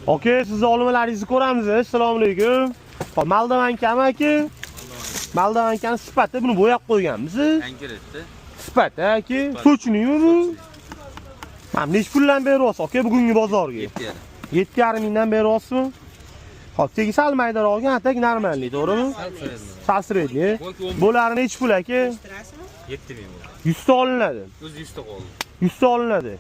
Aka, sizni olmalaringizni ko'ramiz. Assalomu alaykum. Hop, Maldavan kam aka. Maldavan kam sifatda buni bo'yab qo'yganmiz. Ankiretda. Sifat aka. So'chnimi bu? Mana nech puldan beryapsiz aka bugungi bozorga? 7,5 mingdan beryapsizmi? Hop, tegi sal maydaroqga, atak normalniy, to'g'rimi? Sal sredniy. Bularni nech pul aka? 7 ming. 100 ta olinadi. O'zi 100 ta qoldi. 100 ta olinadi.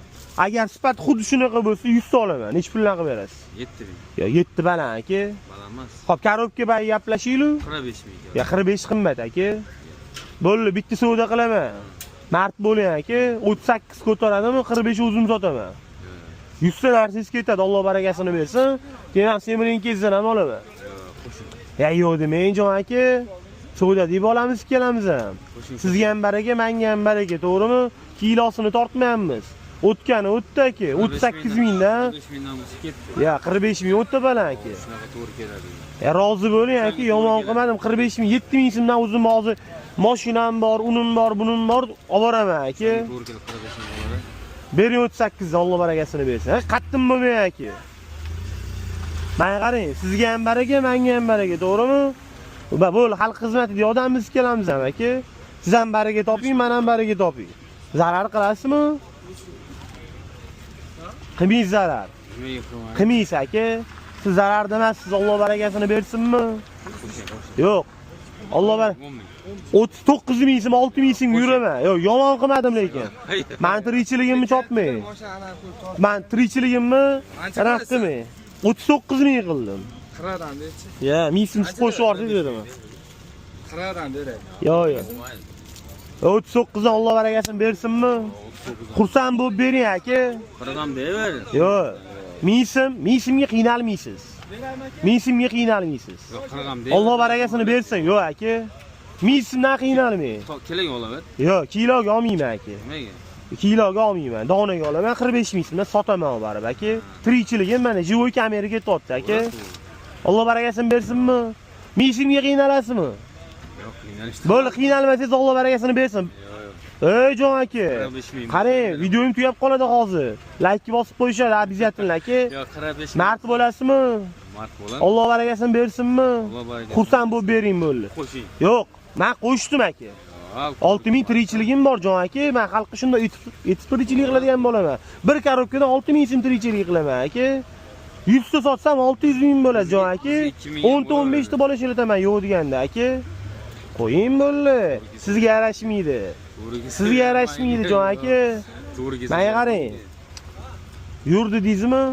Agar sifat xuddi shunaqa bo'lsa 100 ta olaman. Nech puldan qilib berasiz? 7 ming. Yo, 7 baland aka. Baland emas. Hop, korobka bayi gaplashinglar. 45 ming. Ya 45 qimmat aka. Bo'ldi, bitta savdo qilaman. Mart bo'ling aka. 38 ko'taradimi? 45 o'zim sotaman. 100 ta narsangiz ketadi, Alloh barakasini bersin. Keyin semirinkezdan ham olaman. Ya yo'q demang jon aka. Savdo deb olamiz ikkalamiz ham. Sizga ham baraka, menga ham baraka, to'g'rimi? Kilosini tortmayapmiz. O'tgani o'tdi aka. 38 mingdan. 45 mingdan o'tib ketdi. Ya 45 ming o'tdi baland aka. Shunaqa to'g'ri keladi. Ya rozi bo'ling aka, yomon qilmadim. 45 ming, 7 ming so'mdan o'zim hozir mashinam bor, unim bor, bunim bor, olib boraman aka. To'g'ri kelib 45 ming bo'ladi. Bering 38 dan Alloh barakasini bersin. Qattim bo'lmang aka. Mana qarang, sizga ham baraka, menga ham baraka, to'g'rimi? Bo'ldi, xalq xizmatida odammiz kelamiz ham aka. Siz ham baraka toping, men ham baraka toping. Zarar qilasizmi? Qilmaysiz zarar. Qilmaysiz aka. Siz zarar demasiz, Alloh barakasini bersinmi? Yo'q. Alloh barak. 39 ming so'm, 6 ming so'm yuraman. Yo'q, yomon qilmadim lekin. Men tirikchiligimni chopmang. Men tirikchiligimni raqtimi? 39 ming qildim. Qiradan dechi. Ya, ming so'm qo'shib yubordi dedim. Qiradan deray. Yo'q. 39 dan Alloh barakasini bersinmi? Xursand bo'lib bering aka. Qiradan beraver. Yo'q. Ming so'mga qiynalmaysiz. Ming so'mga qiynalmaysiz. Yo'q, qiradan ber. Alloh barakasini bersin. Yo'q aka. Ming so'mdan qiynalmang. Keling olaver. Yo'q, kiloga olmayman aka. Nimaga? Kiloga olmayman, donaga olaman, 45 ming so'mdan sotaman baribir aka. Tirikchiligim mana jivoy kameraga ketyapti aka. Alloh barakasini bersinmi? Ming so'mga qiynalasizmi? Yo'q, qiynalishdi. Bo'ldi, qiynalmasangiz Alloh barakasini bersin. Ey jon aka. Qarang, videoim tugab qoladi hozir. Like bosib qo'yishadi, обязательно aka. Yo'q, 45 ming. Mart bo'lasizmi? Mart bo'ladi. Alloh barakasini bersinmi? Alloh barakasini. Xursand bo'lib bering bo'ldi. Qo'shing. Yo'q, men qo'shdim aka. 6000 tirikchiligim bor jon aka. Men xalqqa shunday etib tirikchilik qiladigan bo'laman. Bir korobkadan 6000 so'm tirikchilik qilaman aka. 100 ta sotsam 600 ming bo'ladi jon aka. 10 ta 15 ta bola shelataman yo'q deganda aka. Qo'ying bo'ldi. Sizga yarashmaydi. Sizga yarashmaydi jon aka. Menga qarang. Yurdi deysizmi?